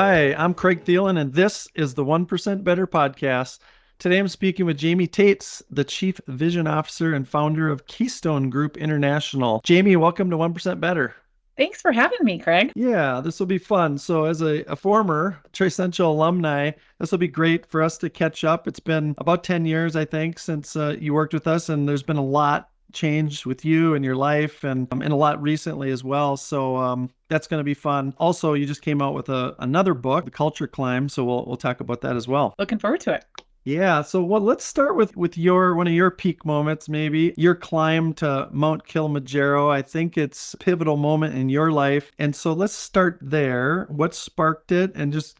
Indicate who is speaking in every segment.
Speaker 1: Hi, I'm Craig Thielen, and this is the 1% Better podcast. Today I'm speaking with Jaime Taets, the Chief Vision Officer and founder of Keystone Group International. Jaime, welcome to 1% Better.
Speaker 2: Thanks for having me, Craig.
Speaker 1: Yeah, this will be fun. So as a former Trissential alumni, this will be great for us to catch up. It's been about 10 years, I think, since you worked with us, and there's been a lot changed with you and your life and a lot recently as well. So that's going to be fun. Also, you just came out with another book, The Culture Climb. So we'll talk about that as well.
Speaker 2: Looking forward to it.
Speaker 1: Yeah, so let's start with your one of your peak moments, maybe your climb to Mount Kilimanjaro. I think it's a pivotal moment in your life. And so let's start there. What sparked it? And just,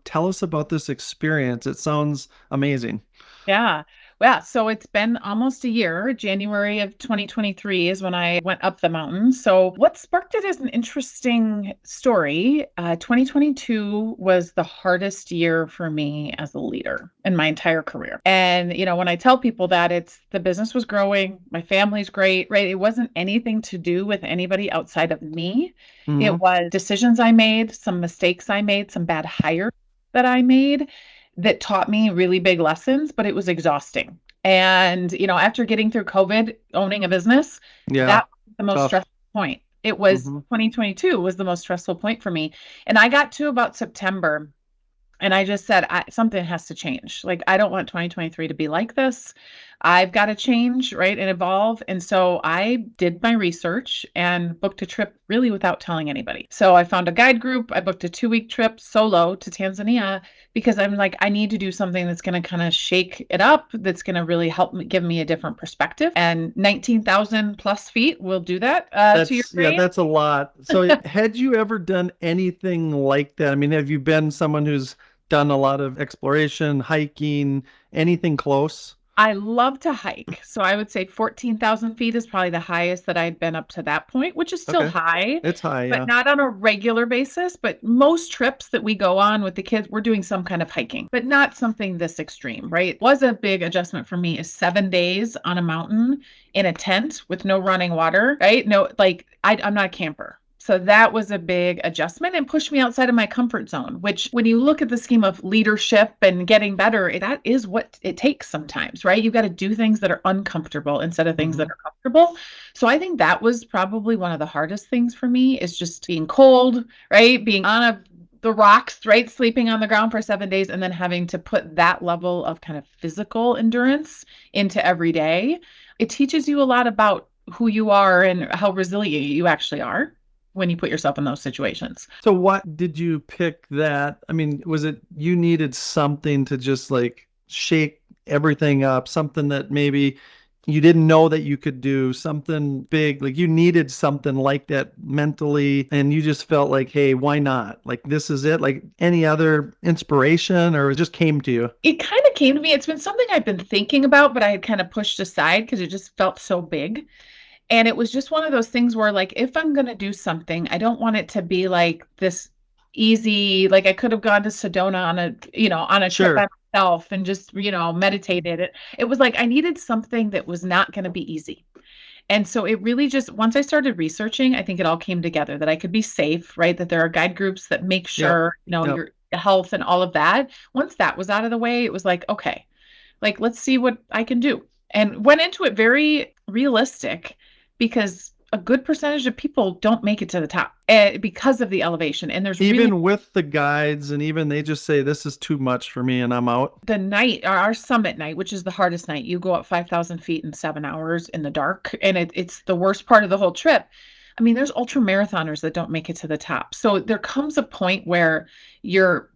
Speaker 1: tell us about this experience. It sounds amazing.
Speaker 2: Yeah. Well, so it's been almost a year. January of 2023 is when I went up the mountain. So what sparked it is an interesting story. 2022 was the hardest year for me as a leader in my entire career. And, when I tell people that, it's the business was growing, my family's great, right? It wasn't anything to do with anybody outside of me.
Speaker 1: Mm-hmm.
Speaker 2: It was decisions I made, some mistakes I made, some bad hires that I made that taught me really big lessons, but it was exhausting. And, after getting through COVID, owning a business, that was the most stressful point. It was 2022 was the most stressful point for me. And I got to about September and I just said, something has to change. Like, I don't want 2023 to be like this. I've got to change, right, and evolve. And so I did my research and booked a trip really without telling anybody. So I found a guide group. I booked a 2-week trip solo to Tanzania because I'm like, I need to do something that's going to kind of shake it up, that's going to really help me, give me a different perspective. And 19,000 plus feet will do that to your brain.
Speaker 1: Yeah, that's a lot. So had you ever done anything like that? I mean, have you been someone who's done a lot of exploration, hiking, anything close?
Speaker 2: I love to hike. So I would say 14,000 feet is probably the highest that I'd been up to that point, which is still high.
Speaker 1: It's high, yeah.
Speaker 2: But not on a regular basis. But most trips that we go on with the kids, we're doing some kind of hiking, but not something this extreme, right? It was a big adjustment for me is 7 days on a mountain in a tent with no running water, right? No, like I'm not a camper. So that was a big adjustment and pushed me outside of my comfort zone, which when you look at the scheme of leadership and getting better, that is what it takes sometimes, right? You've got to do things that are uncomfortable instead of things that are comfortable. So I think that was probably one of the hardest things for me is just being cold, right? Being on the rocks, right? Sleeping on the ground for 7 days and then having to put that level of kind of physical endurance into every day. It teaches you a lot about who you are and how resilient you actually are when you put yourself in those situations.
Speaker 1: So what did you pick that? I mean, was it you needed something to just like shake everything up, something that maybe you didn't know that you could do, something big, like you needed something like that mentally, and you just felt like, hey, why not? Like, this is it? Like any other inspiration, or it just came to you?
Speaker 2: It kind of came to me. It's been something I've been thinking about, but I had kind of pushed aside because it just felt so big. And it was just one of those things where, like, if I'm going to do something, I don't want it to be like this easy, like I could have gone to Sedona on a trip by myself and just, meditated. It was like I needed something that was not going to be easy. And so it really just, once I started researching, I think it all came together that I could be safe, right? That there are guide groups that make sure, your health and all of that. Once that was out of the way, it was like, okay, like, let's see what I can do. And went into it very realistic, because a good percentage of people don't make it to the top because of the elevation. And there's
Speaker 1: even with the guides, and even they just say, this is too much for me and I'm out.
Speaker 2: The night, our summit night, which is the hardest night, you go up 5,000 feet in 7 hours in the dark. And it's the worst part of the whole trip. I mean, there's ultra marathoners that don't make it to the top. So there comes a point where your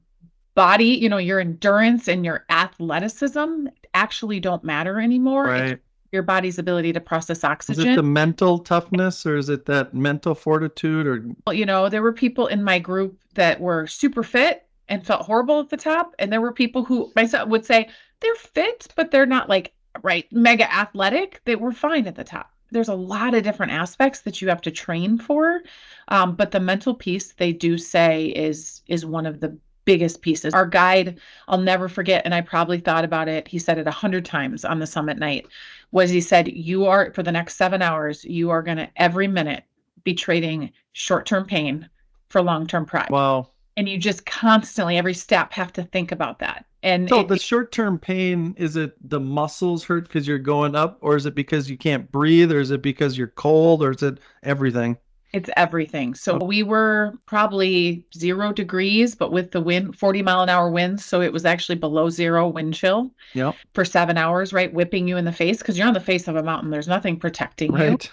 Speaker 2: body, your endurance and your athleticism actually don't matter anymore.
Speaker 1: Right.
Speaker 2: Your body's ability to process oxygen.
Speaker 1: Is it the mental toughness, or is it that mental fortitude? Or
Speaker 2: Well, there were people in my group that were super fit and felt horrible at the top. And there were people who myself would say they're fit, but they're not like, right, mega athletic. They were fine at the top. There's a lot of different aspects that you have to train for. But the mental piece, they do say, is one of the biggest pieces. Our guide, I'll never forget, and I probably thought about it, he said it 100 times on the summit night, was he said, you are, for the next 7 hours, you are going to every minute be trading short-term pain for long-term pride.
Speaker 1: Wow.
Speaker 2: And you just constantly, every step, have to think about that. And
Speaker 1: So the short-term pain, is it the muscles hurt because you're going up, or is it because you can't breathe, or is it because you're cold, or is it everything?
Speaker 2: it's everything. So
Speaker 1: Oh,
Speaker 2: we were probably 0 degrees, but with the wind, 40-mile-an-hour winds. So it was actually below zero wind chill
Speaker 1: yeah,
Speaker 2: for 7 hours, right? Whipping you in the face because you're on the face of a mountain. There's nothing protecting you.
Speaker 1: right.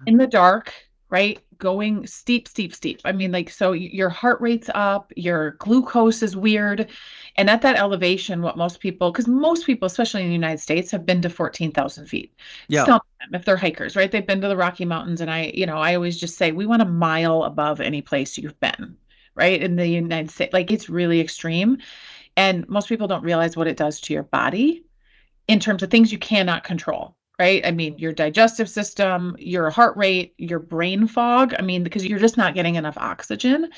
Speaker 2: In the dark, right? Going steep, steep, steep. I mean, like, so your heart rate's up, your glucose is weird. And at that elevation, what most people, because most people, especially in the United States, have been to 14,000 feet.
Speaker 1: Yeah.
Speaker 2: Some of them, if they're hikers, right? They've been to the Rocky Mountains. And I always just say, we want a mile above any place you've been, right? In the United States. Like, it's really extreme. And most people don't realize what it does to your body in terms of things you cannot control, right? I mean, your digestive system, your heart rate, your brain fog. I mean, because you're just not getting enough oxygen.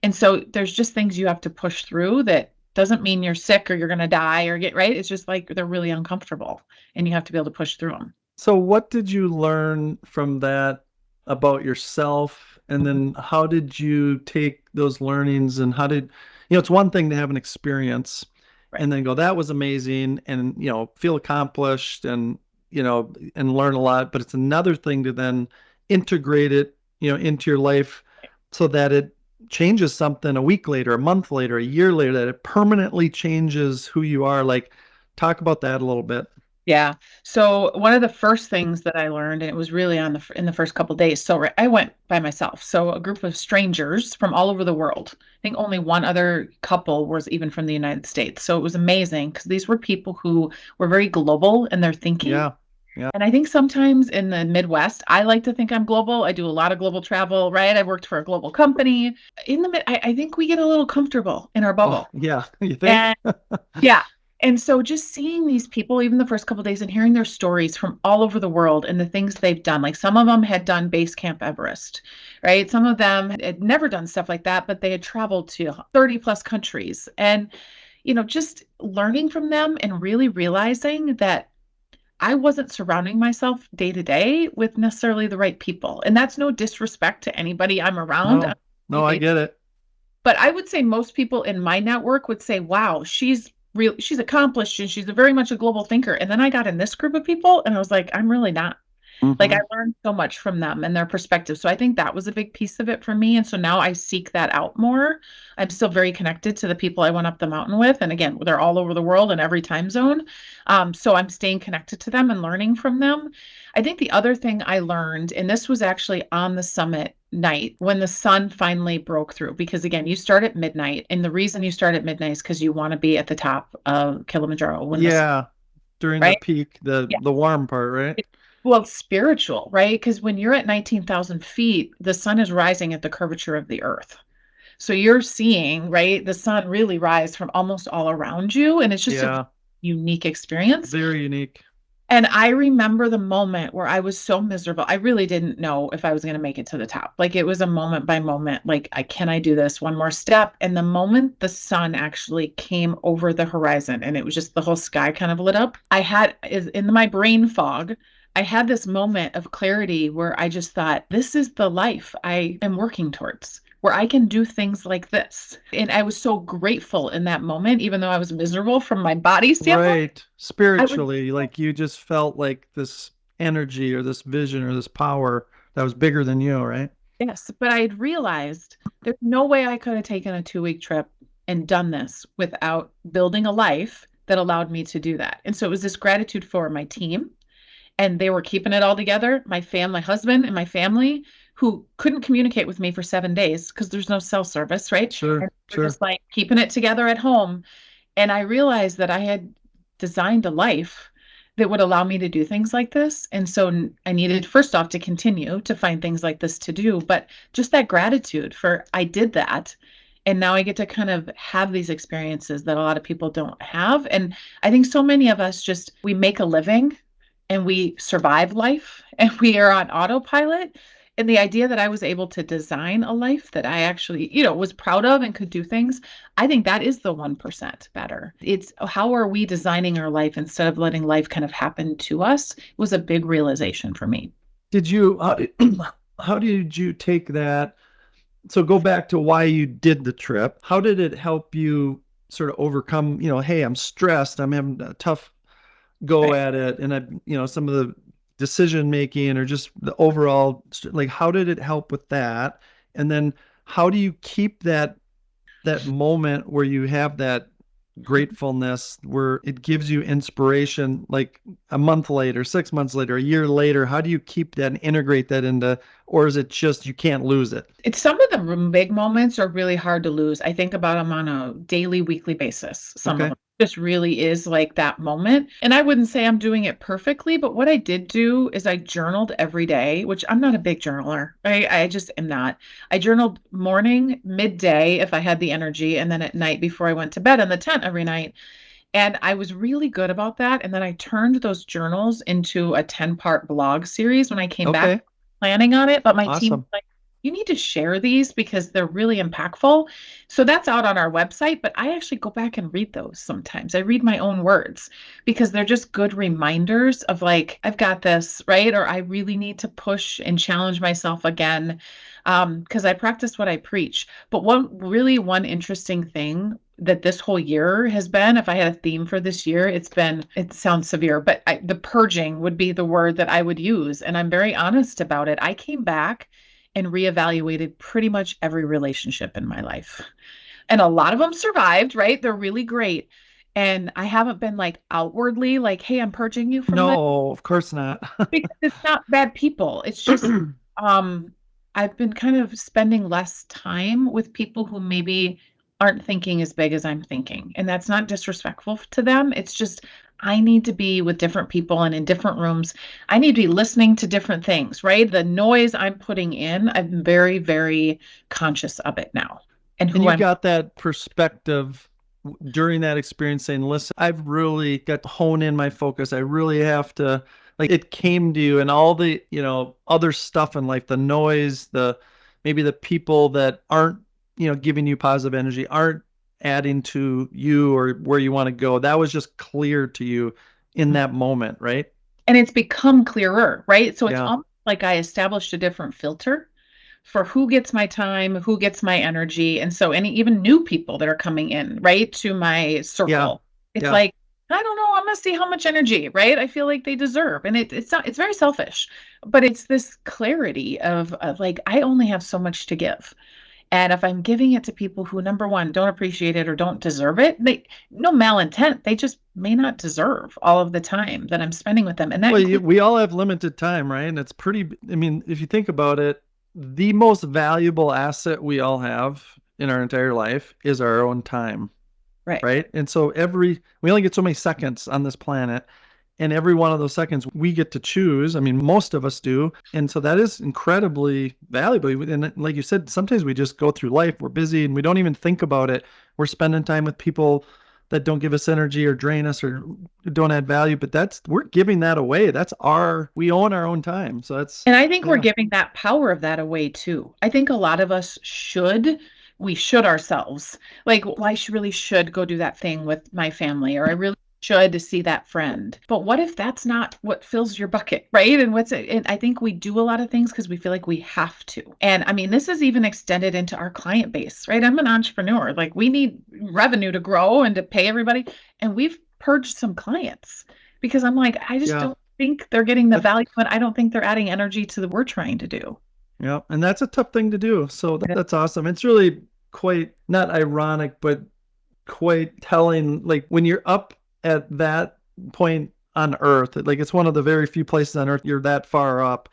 Speaker 2: And so there's just things you have to push through that doesn't mean you're sick or you're going to die or get right. It's just like they're really uncomfortable and you have to be able to push through them.
Speaker 1: So what did you learn from that about yourself? And then how did you take those learnings, and how did, it's one thing to have an experience
Speaker 2: Right.
Speaker 1: and then go, that was amazing, and, feel accomplished and, and learn a lot. But it's another thing to then integrate it, into your life so that it changes something a week later, a month later, a year later, that it permanently changes who you are. Like, talk about that a little bit.
Speaker 2: Yeah. So one of the first things that I learned, and it was really in the first couple of days. So I went by myself. So a group of strangers from all over the world. I think only one other couple was even from the United States. So it was amazing because these were people who were very global in their thinking.
Speaker 1: Yeah. Yeah.
Speaker 2: And I think sometimes in the Midwest, I like to think I'm global. I do a lot of global travel, right? I worked for a global company. I think we get a little comfortable in our bubble.
Speaker 1: Oh, yeah. You think?
Speaker 2: And yeah. And so just seeing these people, even the first couple of days, and hearing their stories from all over the world and the things they've done, like some of them had done Base Camp Everest, right? Some of them had never done stuff like that, but they had traveled to 30 plus countries. And, just learning from them and really realizing that I wasn't surrounding myself day to day with necessarily the right people. And that's no disrespect to anybody I'm around.
Speaker 1: No, I get it.
Speaker 2: But I would say most people in my network would say, wow, she's accomplished and she's very much a global thinker. And then I got in this group of people and I was like, I'm really not. Like, I learned so much from them and their perspective. So I think that was a big piece of it for me. And so now I seek that out more. I'm still very connected to the people I went up the mountain with. And again, they're all over the world in every time zone. So I'm staying connected to them and learning from them. I think the other thing I learned, and this was actually on the summit night when the sun finally broke through, because again, you start at midnight. And the reason you start at midnight is because you want to be at the top of Kilimanjaro.
Speaker 1: During
Speaker 2: right?
Speaker 1: the peak, the warm part, right?
Speaker 2: Well, it's spiritual, right? Because when you're at 19,000 feet, the sun is rising at the curvature of the earth. So you're seeing, right, the sun really rise from almost all around you. And it's just a unique experience.
Speaker 1: Very unique.
Speaker 2: And I remember the moment where I was so miserable. I really didn't know if I was going to make it to the top. Like, it was a moment by moment, like, can I do this one more step? And the moment the sun actually came over the horizon and it was just the whole sky kind of lit up, in my brain fog, I had this moment of clarity where I just thought, this is the life I am working towards, where I can do things like this. And I was so grateful in that moment, even though I was miserable from my body standpoint.
Speaker 1: Right. Spiritually, like you just felt like this energy or this vision or this power that was bigger than you, right?
Speaker 2: Yes. But I had realized there's no way I could have taken a 2-week trip and done this without building a life that allowed me to do that. And so it was this gratitude for my team. And they were keeping it all together. My husband and my family, who couldn't communicate with me for 7 days because there's no cell service, right?
Speaker 1: Sure.
Speaker 2: And we're just like keeping it together at home. And I realized that I had designed a life that would allow me to do things like this. And so I needed, first off, to continue to find things like this to do, but just that gratitude for I did that. And now I get to kind of have these experiences that a lot of people don't have. And I think so many of us we make a living and we survive life and we are on autopilot. And the idea that I was able to design a life that I actually, was proud of and could do things, I think that is the 1% better. It's how are we designing our life instead of letting life kind of happen to us? It was a big realization for me.
Speaker 1: How did you take that So go back to why you did the trip. How did it help you sort of overcome, hey, I'm stressed, I'm having a tough go
Speaker 2: Right.
Speaker 1: at it, and some of the decision making or just the overall, like, how did it help with that? And then how do you keep that moment where you have that gratefulness where it gives you inspiration like a month later, 6 months later, a year later? How do you keep that and integrate that into, or is it just you can't lose it?
Speaker 2: It's some of the big moments are really hard to lose. I think about them on a daily, weekly basis. Some of
Speaker 1: Okay.
Speaker 2: them just really is like that moment. And I wouldn't say I'm doing it perfectly, but what I did do is I journaled every day, which I'm not a big journaler. I just am not. I journaled morning, midday if I had the energy, and then at night before I went to bed in the tent every night. And I was really good about that. And then I turned those journals into a 10-part blog series when I came back
Speaker 1: Okay.
Speaker 2: planning on it. But my team was
Speaker 1: Awesome.
Speaker 2: like, you need to share these because they're really impactful. So that's out on our website, but I actually go back and read those sometimes. I read my own words because they're just good reminders of like, I've got this, right? Or I really need to push and challenge myself again. Because I practice what I preach. But one interesting thing that this whole year has been, if I had a theme for this year, it sounds severe, but the purging would be the word that I would use. And I'm very honest about it. I came back and reevaluated pretty much every relationship in my life. And a lot of them survived, right? They're really great. And I haven't been like outwardly like, hey, I'm purging you from this
Speaker 1: No, of course not.
Speaker 2: because it's not bad people. It's just um I've been kind of spending less time with people who maybe aren't thinking as big as I'm thinking. And that's not disrespectful to them. It's just I need to be with different people and in different rooms. I need to be listening to different things, right? The noise I'm putting in, I'm very, very conscious of it now and
Speaker 1: And
Speaker 2: who
Speaker 1: you
Speaker 2: I'm.
Speaker 1: got that perspective during that experience saying, listen, I've really got to hone in my focus. I really have to, like, it came to you and all the, other stuff in life, the noise, maybe the people that aren't, giving you positive energy, aren't adding to you or where you want to go. That was just clear to you in that moment, right?
Speaker 2: And it's become clearer, right? So it's
Speaker 1: Yeah.
Speaker 2: almost like I established a different filter for who gets my time, who gets my energy. And so any even new people that are coming in, right, to my
Speaker 1: Yeah.
Speaker 2: circle, it's
Speaker 1: Yeah.
Speaker 2: like, I don't know, I'm gonna see how much energy, right? I feel like they deserve. And it's not, it's very selfish, but it's this clarity of like, I only have so much to give. And if I'm giving it to people who, number one, don't appreciate it or don't deserve it, they no malintent, they just may not deserve all of the time that I'm spending with them. And that
Speaker 1: Well,
Speaker 2: includes.
Speaker 1: we all have limited time, right? And it's pretty, I mean, if you think about it, the most valuable asset we all have in our entire life is our own time,
Speaker 2: Right.
Speaker 1: right? And so we only get so many seconds on this planet. And every one of those seconds we get to choose. I mean, most of us do. And so that is incredibly valuable. And like you said, sometimes we just go through life, we're busy and we don't even think about it. We're spending time with people that don't give us energy or drain us or don't add value, but we're giving that away. We own our own time. So
Speaker 2: And I think we're
Speaker 1: yeah.
Speaker 2: giving that power of that away too. I think a lot of us we should ourselves. Like, well, really should go do that thing with my family, or I really should see that friend. But what if that's not what fills your bucket, right? And what's it? And I think we do a lot of things because we feel like we have to. And I mean, this is even extended into our client base, right? I'm an entrepreneur. Like, we need revenue to grow and to pay everybody. And we've purged some clients because I'm like, I just
Speaker 1: Yeah.
Speaker 2: don't think they're getting the
Speaker 1: That,
Speaker 2: value, and I don't think they're adding energy to the we're trying to do.
Speaker 1: yeah. And that's a tough thing to do. So that's awesome. It's really quite not ironic, but quite telling. Like when you're up at that point on Earth, like it's one of the very few places on Earth you're that far up.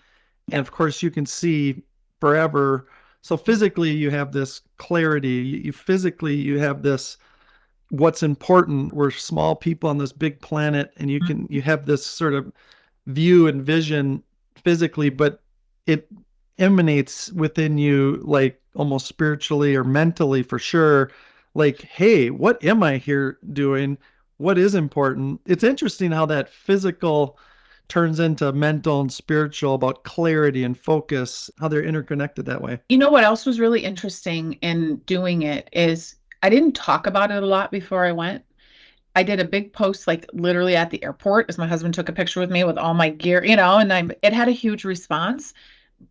Speaker 1: And
Speaker 2: Yeah.
Speaker 1: of course, you can see forever. So physically, you have this clarity. Physically, you have this what's important. We're small people on this big planet, and you have this sort of view and vision physically, but it emanates within you like almost spiritually or mentally for sure. Like, hey, what am I here doing? What is important? It's interesting how that physical turns into mental and spiritual about clarity and focus, how they're interconnected that way.
Speaker 2: You know what else was really interesting in doing it is I didn't talk about it a lot before I went. I did a big post like literally at the airport as my husband took a picture with me with all my gear, and it had a huge response.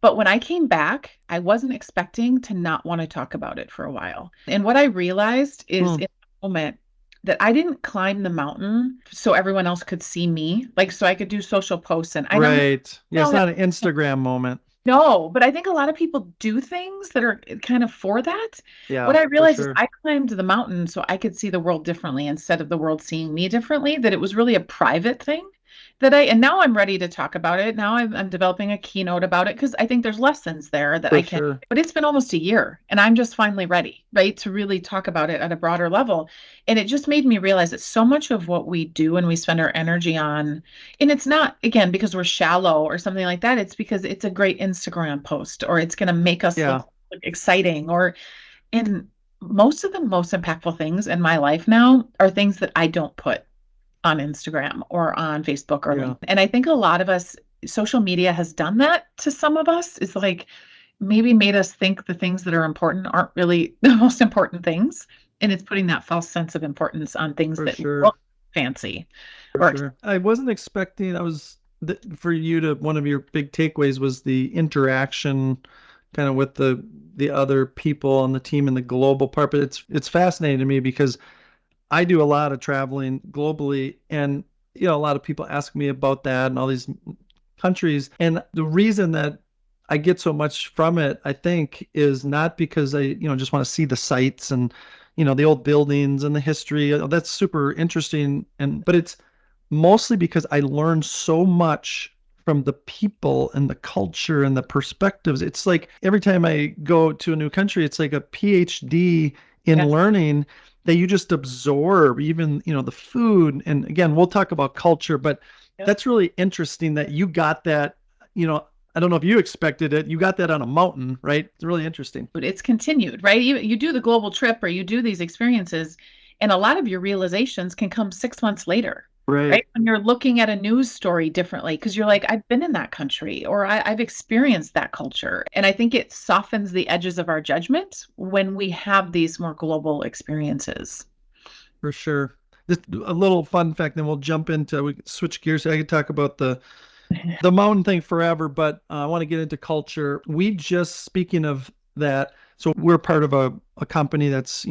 Speaker 2: But when I came back, I wasn't expecting to not want to talk about it for a while. And what I realized is in the moment that I didn't climb the mountain so everyone else could see me, like so I could do social posts. And I know,
Speaker 1: Right. Yeah, it's not an Instagram moment.
Speaker 2: no, but I think a lot of people do things that are kind of for that.
Speaker 1: Yeah,
Speaker 2: What I
Speaker 1: for
Speaker 2: realized is
Speaker 1: sure.
Speaker 2: I climbed the mountain so I could see the world differently instead of the world seeing me differently, that it was really a private thing and now I'm ready to talk about it. Now I'm developing a keynote about it because I think there's lessons there that
Speaker 1: For
Speaker 2: I can,
Speaker 1: sure.
Speaker 2: but it's been almost a year and I'm just finally ready, right, to really talk about it at a broader level. And it just made me realize that so much of what we do and we spend our energy on, and it's not, again, because we're shallow or something like that. It's because it's a great Instagram post or it's going to make us
Speaker 1: Yeah.
Speaker 2: look exciting and most of the most impactful things in my life now are things that I don't put on Instagram or on Facebook or
Speaker 1: Yeah.
Speaker 2: LinkedIn. And I think a lot of us, social media has done that to some of us. It's like maybe made us think the things that are important aren't really the most important things. And it's putting that false sense of importance on things
Speaker 1: For
Speaker 2: that
Speaker 1: sure.
Speaker 2: look fancy.
Speaker 1: For sure. I wasn't expecting, for you to, one of your big takeaways was the interaction kind of with the other people on the team and the global part. But it's fascinating to me because I do a lot of traveling globally, and a lot of people ask me about that and all these countries. And the reason that I get so much from it, I think, is not because I, just want to see the sights and, the old buildings and the history. That's super interesting. But it's mostly because I learn so much from the people and the culture and the perspectives. It's like every time I go to a new country, it's like a PhD in
Speaker 2: Yes.
Speaker 1: learning that you just absorb, even, the food. And again, we'll talk about culture, but that's really interesting that you got that, I don't know if you expected it. You got that on a mountain, right? It's really interesting.
Speaker 2: But it's continued, right? You do the global trip or you do these experiences, and a lot of your realizations can come 6 months later. Right? When you're looking at a news story differently, because you're like, I've been in that country or I've experienced that culture. And I think it softens the edges of our judgment when we have these more global experiences.
Speaker 1: For sure. Just a little fun fact, then we can switch gears. I could talk about the mountain thing forever, but I want to get into culture. Speaking of that, so we're part of a company that's,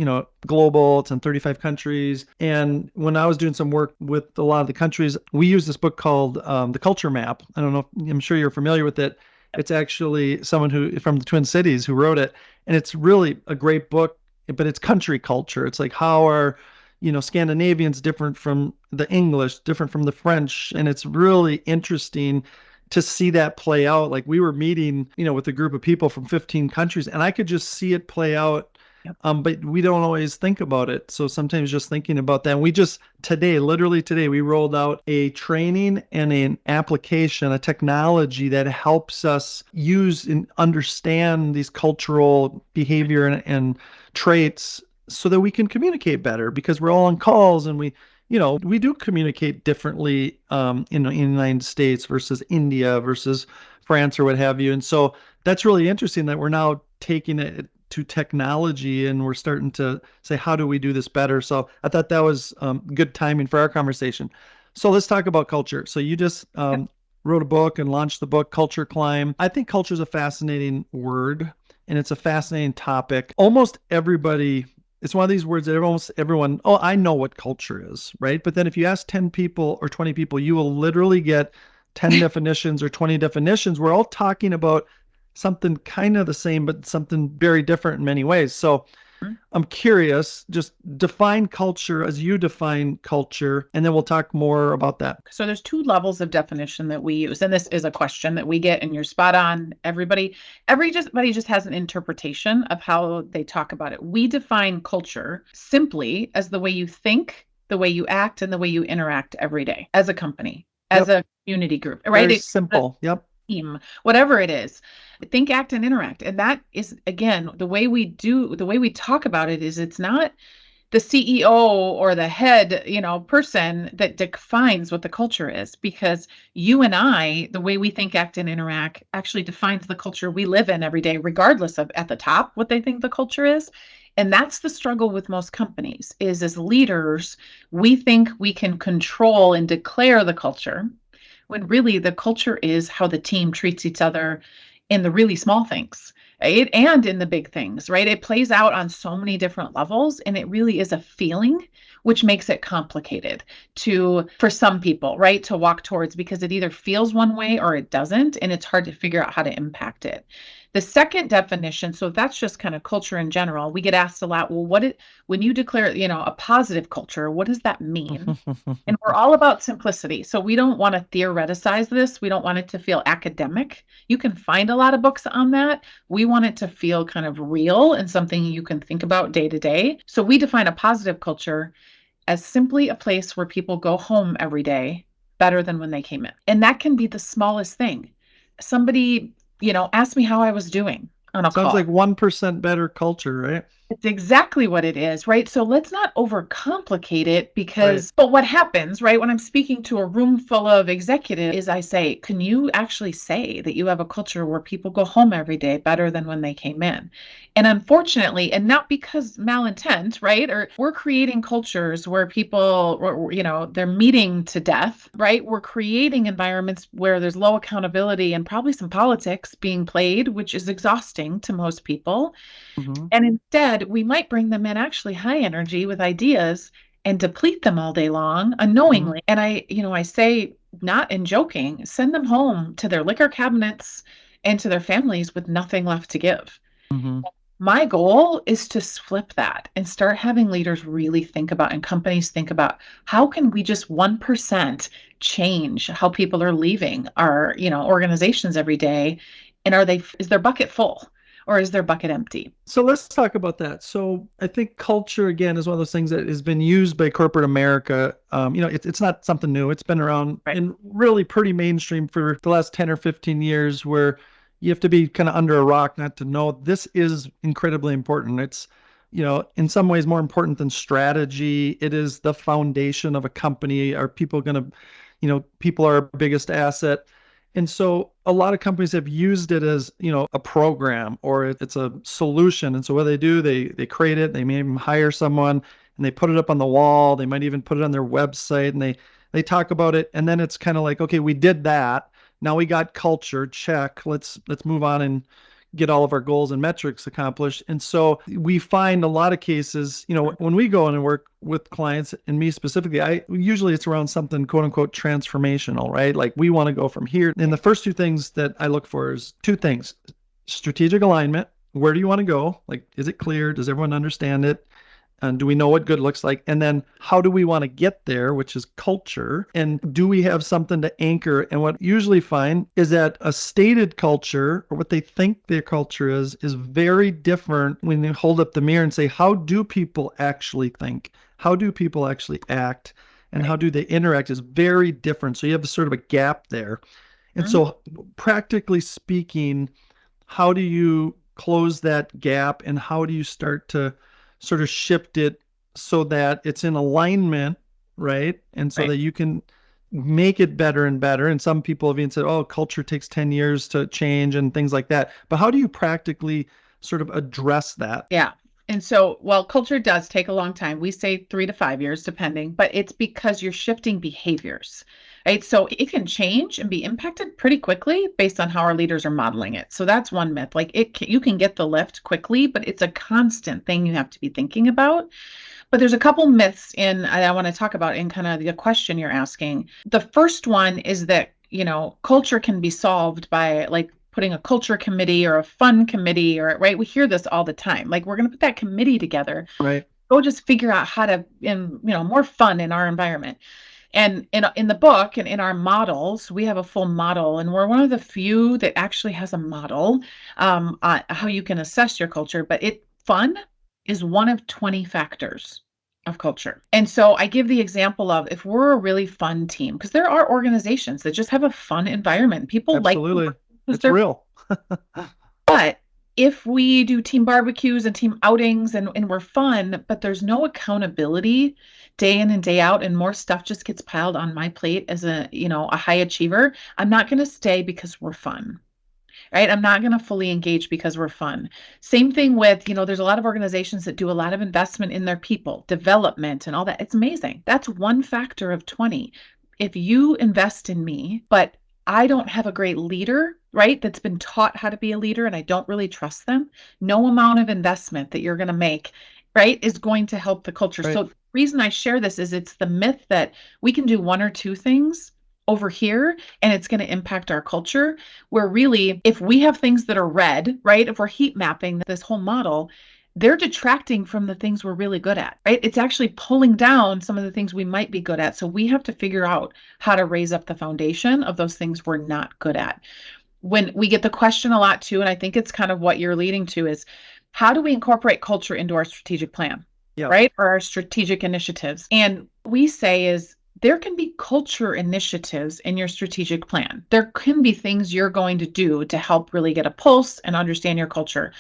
Speaker 1: global. It's in 35 countries. And when I was doing some work with a lot of the countries, we use this book called The Culture Map. I don't know, I'm sure you're familiar with it. It's actually someone from the Twin Cities who wrote it. And it's really a great book, but it's country culture. It's like, how are, Scandinavians different from the English, different from the French. And it's really interesting to see that play out. Like we were meeting, with a group of people from 15 countries, and I could just see it play out.
Speaker 2: Yep.
Speaker 1: But we don't always think about it. So sometimes just thinking about that. And literally today, we rolled out a training and an application, a technology that helps us use and understand these cultural behavior and traits so that we can communicate better, because we're all on calls and we do communicate differently in the United States versus India versus France or what have you. And so that's really interesting that we're now taking it to technology and we're starting to say, how do we do this better? So I thought that was good timing for our conversation. So let's talk about culture. So you just wrote a book and launched the book, Culture Climb. I think culture is a fascinating word and it's a fascinating topic. It's one of these words that almost everyone, oh, I know what culture is, right? But then if you ask 10 people or 20 people, you will literally get 10 definitions or 20 definitions. We're all talking about something kind of the same, but something very different in many ways. So I'm curious, just define culture as you define culture, and then we'll talk more about that.
Speaker 2: So there's two levels of definition that we use. And this is a question that we get, and you're spot on. Everybody just has an interpretation of how they talk about it. We define culture simply as the way you think, the way you act, and the way you interact every day as a company, as a community group, right?
Speaker 1: Very simple. Yep.
Speaker 2: Team, whatever it is. Think, act, and interact. And that is, again, the way we talk about it is it's not the CEO or the head, person that defines what the culture is, because you and I, the way we think, act, and interact actually defines the culture we live in every day, regardless of at the top what they think the culture is. And that's the struggle with most companies is as leaders, we think we can control and declare the culture when really the culture is how the team treats each other in the really small things, right? And in the big things, right? It plays out on so many different levels, and it really is a feeling, which makes it complicated for some people, right, to walk towards, because it either feels one way or it doesn't, and it's hard to figure out how to impact it. The second definition, so that's just kind of culture in general. We get asked a lot, well, when you declare, a positive culture, what does that mean? And we're all about simplicity. So we don't want to theoreticize this. We don't want it to feel academic. You can find a lot of books on that. We want it to feel kind of real and something you can think about day to day. So we define a positive culture as simply a place where people go home every day better than when they came in. And that can be the smallest thing. Somebody, asked me how I was doing on a
Speaker 1: Sounds
Speaker 2: call.
Speaker 1: like 1% better culture, right?
Speaker 2: It's exactly what it is, right? So let's not overcomplicate it
Speaker 1: Right.
Speaker 2: but what happens, right, when I'm speaking to a room full of executives is I say, can you actually say that you have a culture where people go home every day better than when they came in? And unfortunately, and not because malintent, right? Or we're creating cultures where people, they're meeting to death, right? We're creating environments where there's low accountability and probably some politics being played, which is exhausting to most people.
Speaker 1: Hmm.
Speaker 2: And instead, we might bring them in actually high energy with ideas and deplete them all day long
Speaker 1: Hmm.
Speaker 2: unknowingly. And I say, not in joking, send them home to their liquor cabinets and to their families with nothing left to give.
Speaker 1: Hmm.
Speaker 2: My goal is to flip that and start having leaders really think about, and companies think about, how can we just 1% change how people are leaving our, organizations every day? And is their bucket full or is their bucket empty?
Speaker 1: So let's talk about that. So I think culture, again, is one of those things that has been used by corporate America. It's not something new. It's been around
Speaker 2: Right.
Speaker 1: and really pretty mainstream for the last 10 or 15 years, where you have to be kind of under a rock not to know this is incredibly important. It's, in some ways more important than strategy. It is the foundation of a company. Are people going to, people are our biggest asset. And so a lot of companies have used it as, a program, or it's a solution. And so what they do, they create it, they may even hire someone and they put it up on the wall. They might even put it on their website, and they talk about it. And then it's kind of like, okay, we did that. Now we got culture, check. Let's move on and get all of our goals and metrics accomplished. And so we find a lot of cases, when we go in and work with clients, and me specifically, usually it's around something quote unquote transformational, right? Like we want to go from here. And the first two things that I look for is two things: strategic alignment. Where do you want to go? Like, is it clear? Does everyone understand it? And do we know what good looks like? And then how do we want to get there, which is culture? And do we have something to anchor? And what you usually find is that a stated culture, or what they think their culture is very different when you hold up the mirror and say, how do people actually think? How do people actually act? And how do they interact is very different. So you have a sort of a gap there. And
Speaker 2: Mhm.
Speaker 1: so practically speaking, how do you close that gap, and how do you start to sort of shift it so that it's in alignment, right? And so
Speaker 2: Right.
Speaker 1: that you can make it better and better. And some people have even said, oh, culture takes 10 years to change and things like that. But how do you practically sort of address that?
Speaker 2: Yeah. And so, well, culture does take a long time. We say 3 to 5 years, depending, but it's because you're shifting behaviors, right? So it can change and be impacted pretty quickly based on how our leaders are modeling it. So that's one myth. Like you can get the lift quickly, but it's a constant thing you have to be thinking about. But there's a couple myths I want to talk about in kind of the question you're asking. The first one is that, culture can be solved by like putting a culture committee or a fun committee, or right. We hear this all the time. Like, we're going to put that committee together.
Speaker 1: Right.
Speaker 2: Go just figure out how to, more fun in our environment. And in the book and in our models, we have a full model, and we're one of the few that actually has a model on how you can assess your culture. But fun is one of 20 factors of culture. And so I give the example of, if we're a really fun team, because there are organizations that just have a fun environment. People like to
Speaker 1: Absolutely.
Speaker 2: work because
Speaker 1: It's
Speaker 2: they're,
Speaker 1: real.
Speaker 2: but if we do team barbecues and team outings and we're fun, but there's no accountability day in and day out, and more stuff just gets piled on my plate as a high achiever, I'm not going to stay because we're fun. Right? I'm not going to fully engage because we're fun. Same thing with, there's a lot of organizations that do a lot of investment in their people, development and all that. It's amazing. That's one factor of 20. If you invest in me, but I don't have a great leader, right, that's been taught how to be a leader and I don't really trust them, no amount of investment that you're going to make, right, is going to help the culture.
Speaker 1: Right.
Speaker 2: So the reason I share this is it's the myth that we can do one or two things over here and it's going to impact our culture, where really if we have things that are red, right, if we're heat mapping this whole model, they're detracting from the things we're really good at, right? It's actually pulling down some of the things we might be good at. So we have to figure out how to raise up the foundation of those things we're not good at. When we get the question a lot too, and I think it's kind of what you're leading to, is how do we incorporate culture into our strategic plan,
Speaker 1: Yeah.
Speaker 2: right? Or our strategic initiatives. And we say is there can be culture initiatives in your strategic plan. There can be things you're going to do to help really get a pulse and understand your culture.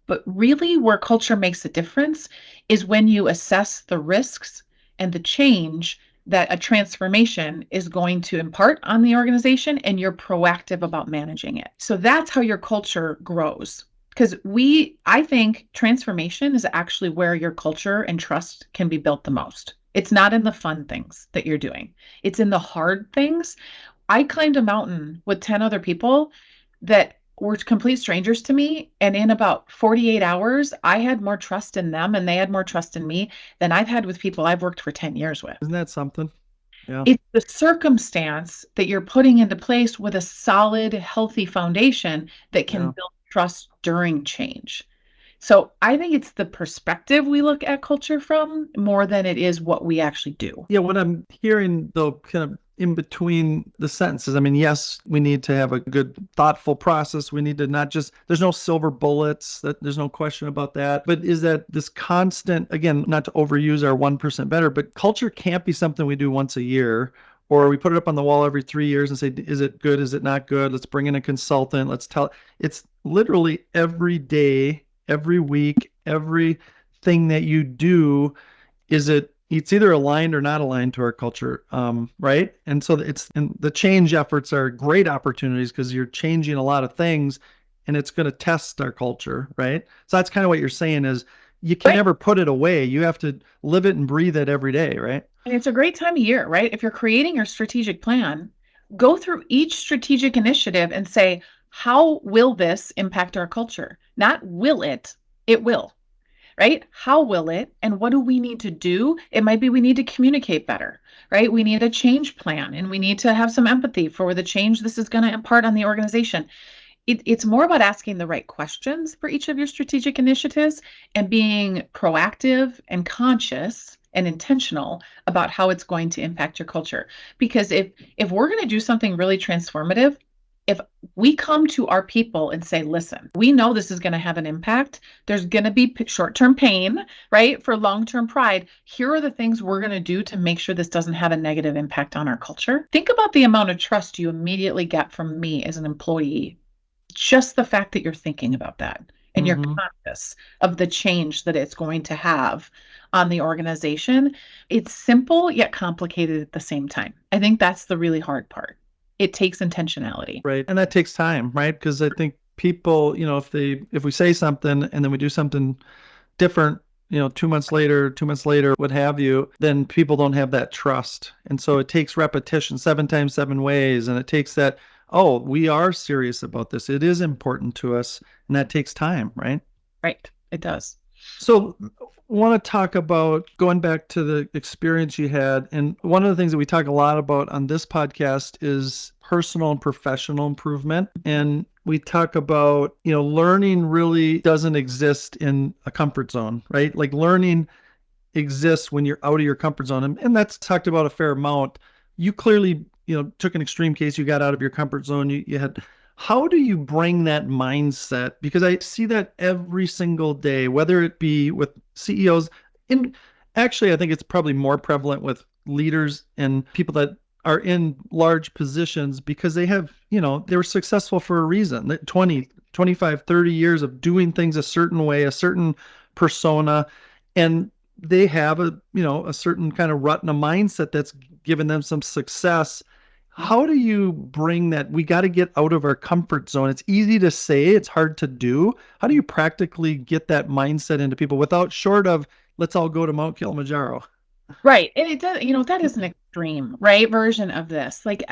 Speaker 2: But really, where culture makes a difference is when you assess the risks and the change that a transformation is going to impart on the organization, and you're proactive about managing it. So that's how your culture grows. Because I think transformation is actually where your culture and trust can be built the most. It's not in the fun things that you're doing, it's in the hard things. I climbed a mountain with 10 other people that were complete strangers to me. And in about 48 hours, I had more trust in them and they had more trust in me than I've had with people I've worked for 10 years with.
Speaker 1: Isn't that something? Yeah.
Speaker 2: It's the circumstance that you're putting into place with a solid, healthy foundation that can build trust during change. So I think it's the perspective we look at culture from more than it is what we actually do.
Speaker 1: Yeah, what I'm hearing though, kind of in between the sentences, I mean, yes, we need to have a good, thoughtful process. We need to not just, there's no silver bullets, there's no question about that. But is that this constant, again, not to overuse our 1% better, but culture can't be something we do once a year, or we put it up on the wall every 3 years and say, is it good? Is it not good? Let's bring in a consultant. Let's tell. It's literally every day, every week, everything that you do, it's either aligned or not aligned to our culture, right? And so and the change efforts are great opportunities because you're changing a lot of things and it's going to test our culture, right? So that's kind of what you're saying is you can never put it away. You have to live it and breathe it every day, right?
Speaker 2: And it's a great time of year, right? If you're creating your strategic plan, go through each strategic initiative and say, how will this impact our culture? Not will it will. Right? How will it? And what do we need to do? It might be we need to communicate better, right? We need a change plan and we need to have some empathy for the change this is going to impart on the organization. It's more about asking the right questions for each of your strategic initiatives and being proactive and conscious and intentional about how it's going to impact your culture. Because if we're going to do something really transformative, if we come to our people and say, listen, we know this is going to have an impact. There's going to be short-term pain, right? For long-term pride. Here are the things we're going to do to make sure this doesn't have a negative impact on our culture. Think about the amount of trust you immediately get from me as an employee. Just the fact that you're thinking about that and you're conscious of the change that it's going to have on the organization. It's simple yet complicated at the same time. I think that's the really hard part. It takes intentionality.
Speaker 1: Right. And that takes time, right? Because I think people, if we say something and then we do something different, 2 months later, what have you, then people don't have that trust. And so it takes repetition 7 times 7 ways. And it takes that, oh, we are serious about this. It is important to us. And that takes time, right?
Speaker 2: Right. It does.
Speaker 1: So want to talk about going back to the experience you had. And one of the things that we talk a lot about on this podcast is personal and professional improvement. And we talk about, learning really doesn't exist in a comfort zone, right? Like learning exists when you're out of your comfort zone. And that's talked about a fair amount. You clearly, took an extreme case. You got out of your comfort zone. You had, how do you bring that mindset? Because I see that every single day, whether it be with CEOs, and actually, I think it's probably more prevalent with leaders and people that are in large positions because they have, they were successful for a reason. 20, 25, 30 years of doing things a certain way, a certain persona, and they have a certain kind of rut and a mindset that's given them some success. How do you bring that? We got to get out of our comfort zone. It's easy to say, it's hard to do. How do you practically get that mindset into people without short of, let's all go to Mount Kilimanjaro?
Speaker 2: Right. And it does, that is an extreme, right, version of this. Like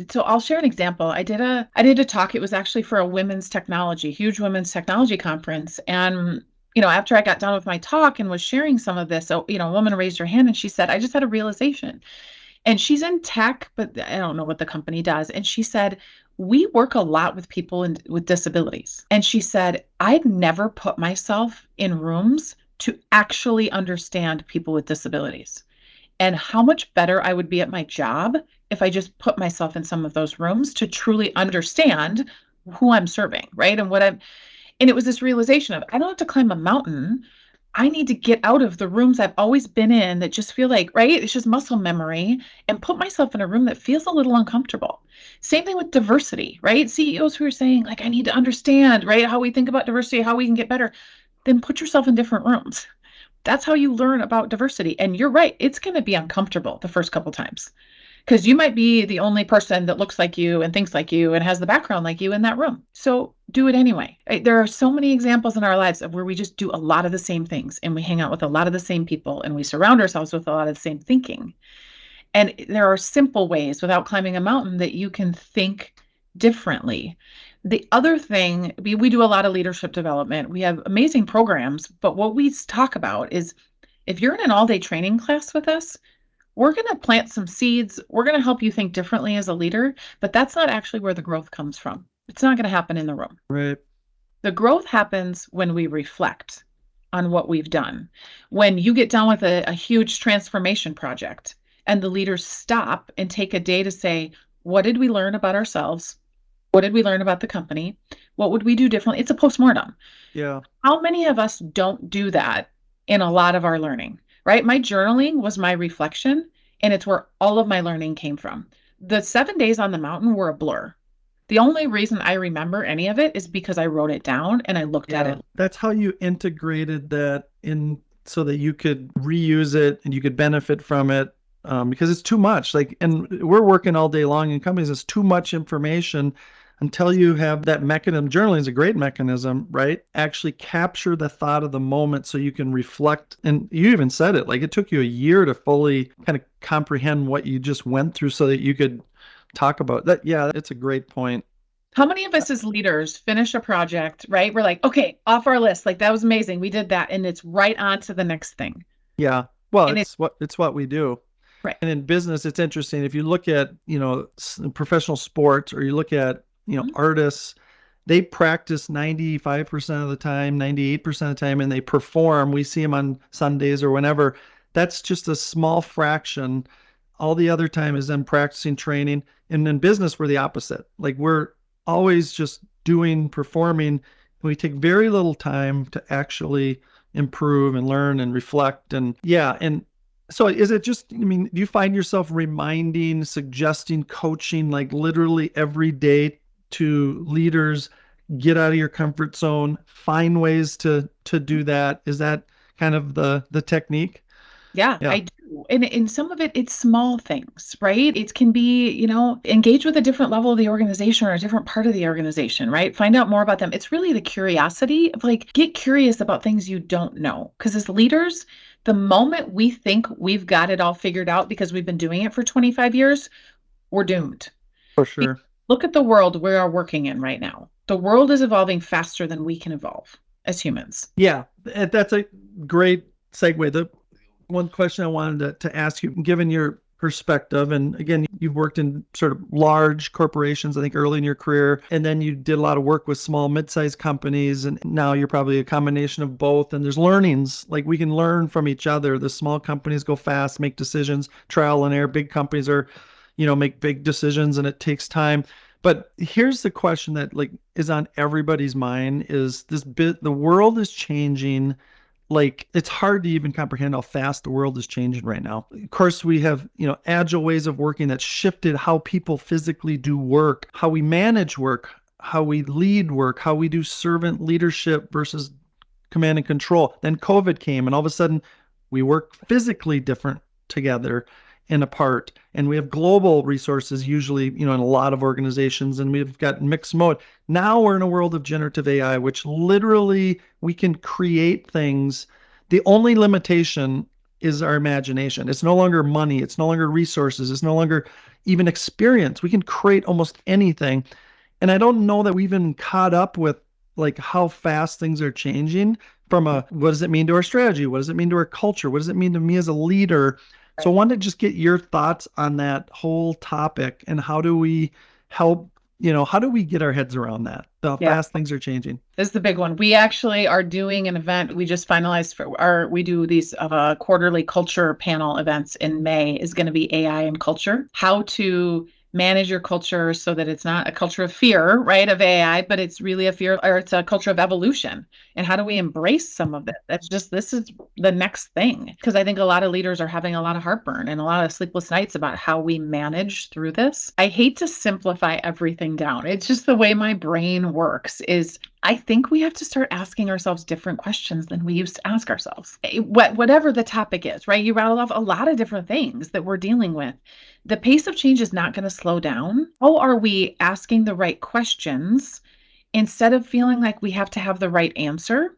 Speaker 2: so I'll share an example. I did a talk. It was actually for a huge women's technology conference. And, after I got done with my talk and was sharing some of this, so, a woman raised her hand and she said, I just had a realization. And she's in tech, but I don't know what the company does. And she said, we work a lot with people with disabilities. And she said, I'd never put myself in rooms to actually understand people with disabilities, and how much better I would be at my job if I just put myself in some of those rooms to truly understand who I'm serving, right? And it was this realization of, I don't have to climb a mountain. I need to get out of the rooms I've always been in that just feel like, right? It's just muscle memory, and put myself in a room that feels a little uncomfortable. Same thing with diversity, right? CEOs who are saying, like, I need to understand, right, how we think about diversity, how we can get better. Then put yourself in different rooms. That's how you learn about diversity. And you're right, it's going to be uncomfortable the first couple times, because you might be the only person that looks like you and thinks like you and has the background like you in that room. So do it anyway. There are so many examples in our lives of where we just do a lot of the same things, and we hang out with a lot of the same people, and we surround ourselves with a lot of the same thinking. And there are simple ways without climbing a mountain that you can think differently. The other thing, we do a lot of leadership development. We have amazing programs, but what we talk about is, if you're in an all-day training class with us, we're going to plant some seeds. We're going to help you think differently as a leader, but that's not actually where the growth comes from. It's not going to happen in the room.
Speaker 1: Right.
Speaker 2: The growth happens when we reflect on what we've done. When you get done with a huge transformation project and the leaders stop and take a day to say, what did we learn about ourselves? What did we learn about the company? What would we do differently? It's a postmortem.
Speaker 1: Yeah.
Speaker 2: How many of us don't do that in a lot of our learning, right? My journaling was my reflection, and it's where all of my learning came from. The 7 days on the mountain were a blur. The only reason I remember any of it is because I wrote it down and I looked at it.
Speaker 1: That's how you integrated that in so that you could reuse it and you could benefit from it. Because it's too much. And we're working all day long in companies. It's too much information until you have that mechanism. Journaling is a great mechanism, right? Actually capture the thought of the moment so you can reflect. And you even said it, like it took you a year to fully kind of comprehend what you just went through so that you could talk about that. Yeah, it's a great point.
Speaker 2: How many of us as leaders finish a project, right? We're like, okay, off our list. Like, that was amazing. We did that. And it's right on to the next thing.
Speaker 1: Yeah. Well,
Speaker 2: And
Speaker 1: it's what we do.
Speaker 2: Right.
Speaker 1: And in business, it's interesting. If you look at, professional sports, or you look at, artists, they practice 95% of the time, 98% of the time, and they perform. We see them on Sundays or whenever. That's just a small fraction. All the other time is them practicing, training. And in business, we're the opposite. Like, we're always just performing. We take very little time to actually improve and learn and reflect. And so is it just, do you find yourself reminding, suggesting, coaching, like literally every day to leaders, get out of your comfort zone, find ways to do that? Is that kind of the technique?
Speaker 2: Yeah, I do. And some of it, it's small things, right? It can be, engage with a different level of the organization or a different part of the organization, right? Find out more about them. It's really the curiosity of, like, get curious about things you don't know. Because as leaders, the moment we think we've got it all figured out because we've been doing it for 25 years, we're doomed.
Speaker 1: For sure.
Speaker 2: Look at the world we are working in right now. The world is evolving faster than we can evolve as humans.
Speaker 1: Yeah, that's a great segue. The one question I wanted to ask you, given your perspective, and again, you've worked in sort of large corporations, I think early in your career, and then you did a lot of work with small, mid-sized companies, and now you're probably a combination of both. And there's learnings, like we can learn from each other. The small companies go fast, make decisions, trial and error. Big companies are, make big decisions, and it takes time. But here's the question that is on everybody's mind: is the world is changing. Like, it's hard to even comprehend how fast the world is changing right now. Of course, we have, agile ways of working that shifted how people physically do work, how we manage work, how we lead work, how we do servant leadership versus command and control. Then COVID came, and all of a sudden we work physically different together and apart. And we have global resources usually, in a lot of organizations, and we've got mixed mode. Now we're in a world of generative AI, which literally we can create things. The only limitation is our imagination. It's no longer money. It's no longer resources. It's no longer even experience. We can create almost anything. And I don't know that we've even caught up with like how fast things are changing from a, what does it mean to our strategy? What does it mean to our culture? What does it mean to me as a leader? So I wanted to just get your thoughts on that whole topic and how do we help, how do we get our heads around that? How fast things are changing.
Speaker 2: This is the big one. We actually are doing an event. We just finalized we do these quarterly culture panel events in May, is going to be AI and culture. How to manage your culture so that it's not a culture of fear, right, of AI, but it's really a fear, or it's a culture of evolution. And how do we embrace some of it? This is the next thing. Because I think a lot of leaders are having a lot of heartburn and a lot of sleepless nights about how we manage through this. I hate to simplify everything down. It's just the way my brain works. Is I think we have to start asking ourselves different questions than we used to ask ourselves. Whatever the topic is, right? You rattled off a lot of different things that we're dealing with. The pace of change is not going to slow down. How are we asking the right questions instead of feeling like we have to have the right answer?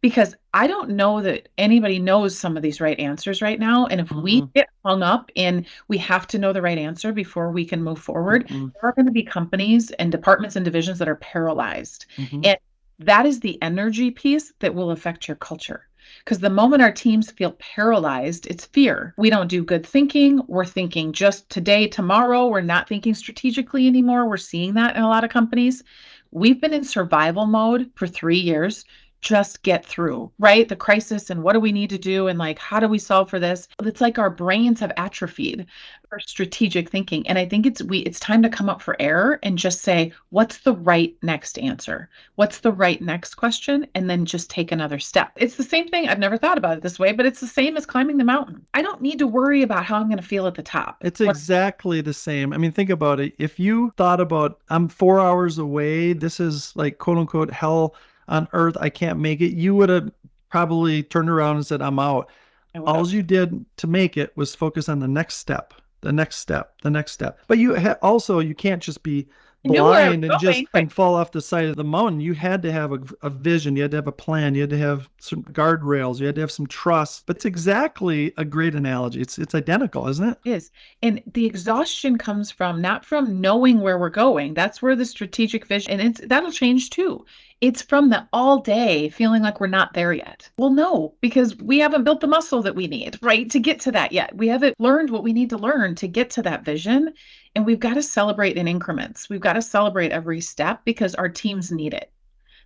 Speaker 2: Because I don't know that anybody knows some of these right answers right now. And if we get hung up in we have to know the right answer before we can move forward, there are going to be companies and departments and divisions that are paralyzed. And that is the energy piece that will affect your culture. Because the moment our teams feel paralyzed, it's fear. We don't do good thinking. We're thinking just today, tomorrow. We're not thinking strategically anymore. We're seeing that in a lot of companies. We've been in survival mode for 3 years. Just get through, right? The crisis and what do we need to do? And like, how do we solve for this? It's like our brains have atrophied for strategic thinking. And I think it's time to come up for air and just say, what's the right next answer? What's the right next question? And then just take another step. It's the same thing. I've never thought about it this way, but it's the same as climbing the mountain. I don't need to worry about how I'm going to feel at the top.
Speaker 1: It's exactly the same. I mean, think about it. If you thought about, I'm 4 hours away, this is like quote unquote hell on earth, I can't make it, you would have probably turned around and said, I'm out. All you did to make it was focus on the next step, the next step, the next step. But you you can't just be blind and fall off the side of the mountain. You had to have a vision. You had to have a plan. You had to have some guardrails. You had to have some trust. But it's exactly a great analogy. It's identical, isn't it?
Speaker 2: It is. And the exhaustion comes from not from knowing where we're going. That's where the strategic vision, and that'll change too. It's from the all day feeling like we're not there yet. Well, no, because we haven't built the muscle that we need, right, to get to that yet. We haven't learned what we need to learn to get to that vision. And we've got to celebrate in increments. We've got to celebrate every step because our teams need it.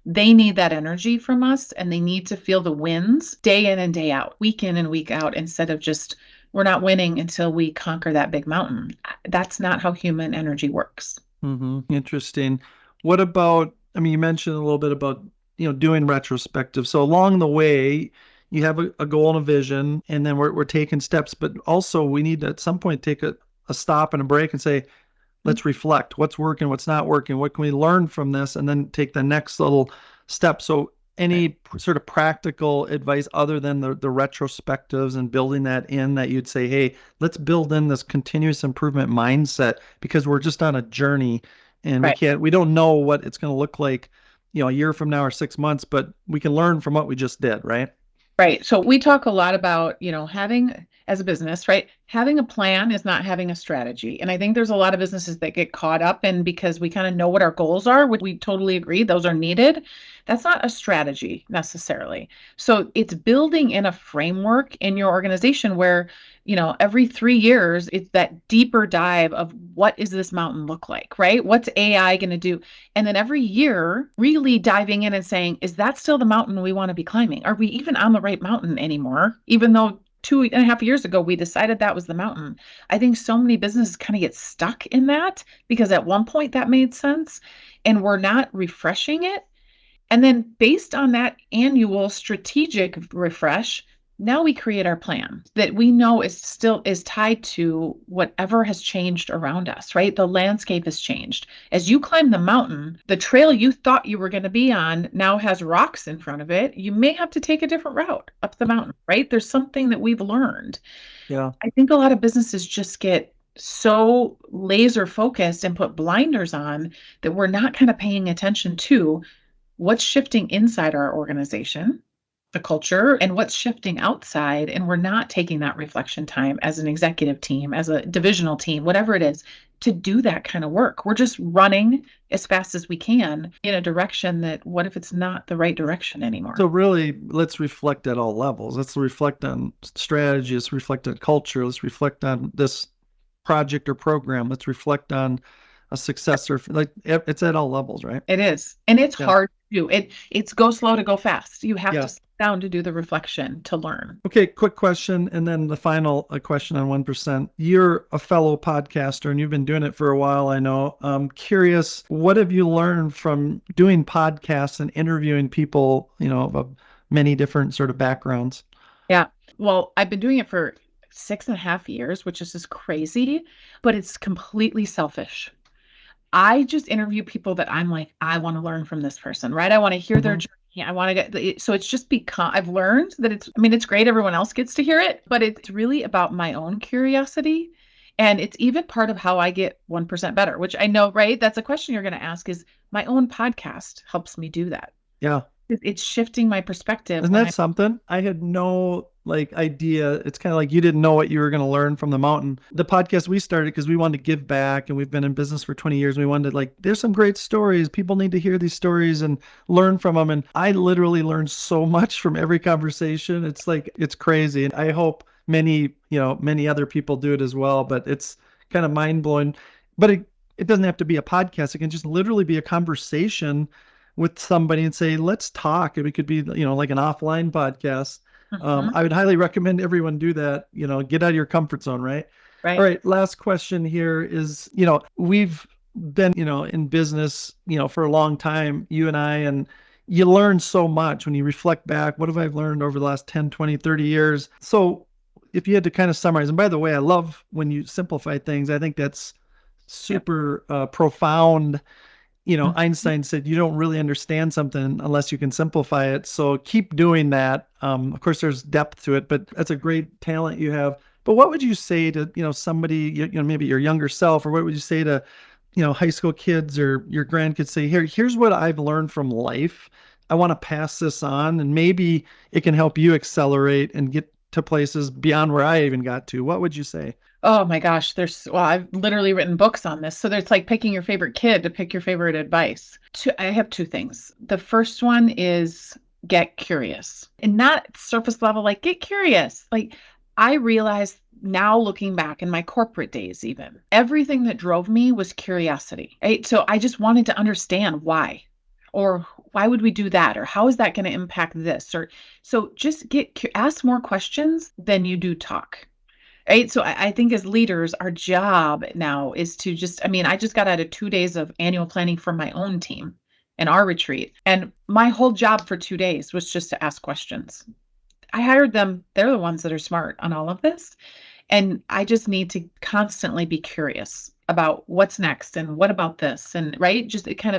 Speaker 2: They need that energy from us, and they need to feel the wins day in and day out, week in and week out, instead of just, we're not winning until we conquer that big mountain. That's not how human energy works.
Speaker 1: Interesting. What about, I mean, you mentioned a little bit about, doing retrospective. So along the way, you have a goal and a vision, and then we're taking steps, but also we need to at some point take a stop and a break and say, let's reflect. What's working, what's not working, what can we learn from this, and then take the next little step. So any sort of practical advice other than the retrospectives and building that in, that you'd say, hey, let's build in this continuous improvement mindset, because we're just on a journey and we don't know what it's going to look like, a year from now or 6 months, but we can learn from what we just did, right?
Speaker 2: Right. So we talk a lot about, having, as a business, right, having a plan is not having a strategy. And I think there's a lot of businesses that get caught up in, because we kind of know what our goals are, which we totally agree, those are needed. That's not a strategy necessarily. So it's building in a framework in your organization where, every 3 years, it's that deeper dive of what does this mountain look like, right? What's AI going to do? And then every year, really diving in and saying, is that still the mountain we want to be climbing? Are we even on the right mountain anymore? Even though 2.5 years ago, we decided that was the mountain. I think so many businesses kind of get stuck in that because at one point that made sense and we're not refreshing it. And then based on that annual strategic refresh, now we create our plan that we know is tied to whatever has changed around us, right? The landscape has changed. As you climb the mountain, the trail you thought you were going to be on now has rocks in front of it. You may have to take a different route up the mountain, right? There's something that we've learned.
Speaker 1: Yeah.
Speaker 2: I think a lot of businesses just get so laser focused and put blinders on that we're not kind of paying attention to what's shifting inside our organization. the culture and what's shifting outside, and we're not taking that reflection time as an executive team, as a divisional team, whatever it is, to do that kind of work. We're just running as fast as we can in a direction that, what if it's not the right direction anymore?
Speaker 1: So really, let's reflect at all levels. Let's reflect on strategy. Let's reflect on culture. Let's reflect on this project or program. Let's reflect on a successor. Like, it's at all levels, right?
Speaker 2: It is. And it's
Speaker 1: Yeah.
Speaker 2: hard to do. It's go slow to go fast. You have
Speaker 1: Yeah.
Speaker 2: to sit down to do the reflection to learn.
Speaker 1: Okay, quick question, and then the final question on 1%. You're a fellow podcaster, and you've been doing it for a while, I know. I'm curious, what have you learned from doing podcasts and interviewing people, of many different sort of backgrounds?
Speaker 2: Yeah. Well, I've been doing it for 6.5 years, which is just crazy, but it's completely selfish. I just interview people that I'm like, I want to learn from this person, right? I want to hear their journey. I want to get, so it's just become, I've learned that it's great. Everyone else gets to hear it, but it's really about my own curiosity. And it's even part of how I get 1% better, which I know, right? That's a question you're going to ask, is my own podcast helps me do that.
Speaker 1: Yeah.
Speaker 2: It's shifting my perspective.
Speaker 1: Isn't that something? I had no idea. It's kind of like you didn't know what you were going to learn from the mountain. The podcast we started because we wanted to give back, and we've been in business for 20 years. We wanted to there's some great stories. People need to hear these stories and learn from them. And I literally learned so much from every conversation. It's crazy. And I hope many other people do it as well, but it's kind of mind blowing. But it doesn't have to be a podcast. It can just literally be a conversation with somebody and say, let's talk. And it could be, like an offline podcast. I would highly recommend everyone do that, get out of your comfort zone, right?
Speaker 2: Right.
Speaker 1: All right. Last question here is, we've been, in business, for a long time, you and I, and you learn so much when you reflect back. What have I learned over the last 10, 20, 30 years? So if you had to kind of summarize, and by the way, I love when you simplify things. I think that's super profound. Einstein said, you don't really understand something unless you can simplify it. So keep doing that. Of course, there's depth to it, but that's a great talent you have. But what would you say to, somebody, maybe your younger self, or what would you say to, high school kids or your grandkids? Say, here's what I've learned from life. I want to pass this on, and maybe it can help you accelerate and get to places beyond where I even got to. What would you say?
Speaker 2: Oh my gosh, I've literally written books on this. So there's like picking your favorite kid to pick your favorite advice. I have 2 things. The first one is get curious, and not surface level, get curious. I realized now, looking back in my corporate days, even everything that drove me was curiosity, right? So I just wanted to understand why, or why would we do that? Or how is that going to impact this? So just ask more questions than you do talk. Right. So I think as leaders, our job now is to I just got out of 2 days of annual planning for my own team and our retreat. And my whole job for 2 days was just to ask questions. I hired them. They're the ones that are smart on all of this. And I just need to constantly be curious about what's next and what about this, and right.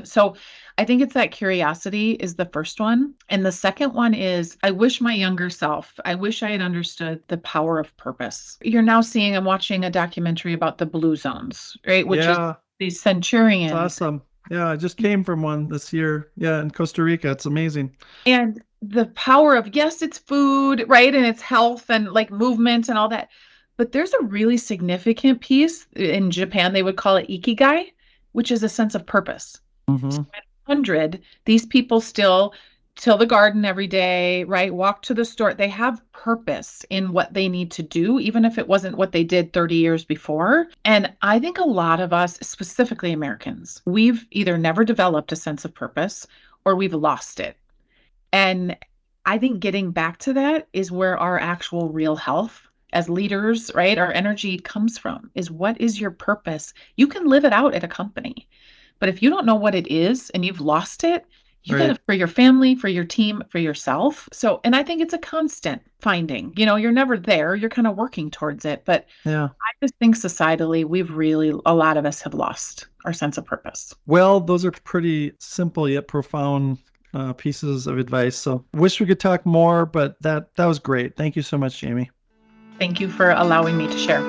Speaker 2: So I think it's that curiosity is the first one. And the second one is, I wish my younger self, I wish I had understood the power of purpose. You're now seeing, I'm watching a documentary about the blue zones, right? Which is these centurions.
Speaker 1: It's awesome. Yeah. I just came from one this year. Yeah. In Costa Rica. It's amazing.
Speaker 2: And the power of, yes, it's food, right? And it's health and movement and all that. But there's a really significant piece in Japan. They would call it ikigai, which is a sense of purpose. So at 100, these people still till the garden every day, right? Walk to the store. They have purpose in what they need to do, even if it wasn't what they did 30 years before. And I think a lot of us, specifically Americans, we've either never developed a sense of purpose or we've lost it. And I think getting back to that is where our actual real health as leaders, right, our energy comes from, is what is your purpose? You can live it out at a company, but if you don't know what it is and you've lost it, you got to, for your family, for your team, for yourself. So, and I think it's a constant finding, you're never there, you're kind of working towards it. But I just think societally, a lot of us have lost our sense of purpose.
Speaker 1: Well, those are pretty simple yet profound pieces of advice. So wish we could talk more, but that was great. Thank you so much, Jaime.
Speaker 2: Thank you for allowing me to share.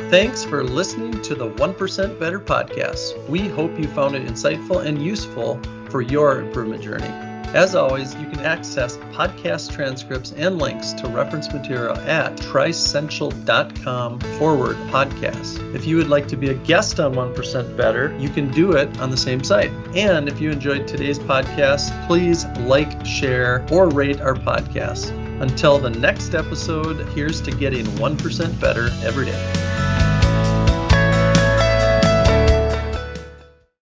Speaker 1: Thanks for listening to the 1% Better podcast. We hope you found it insightful and useful for your improvement journey. As always, you can access podcast transcripts and links to reference material at trissential.com/podcast. If you would like to be a guest on 1% Better, you can do it on the same site. And if you enjoyed today's podcast, please like, share, or rate our podcast. Until the next episode, here's to getting 1% better every day.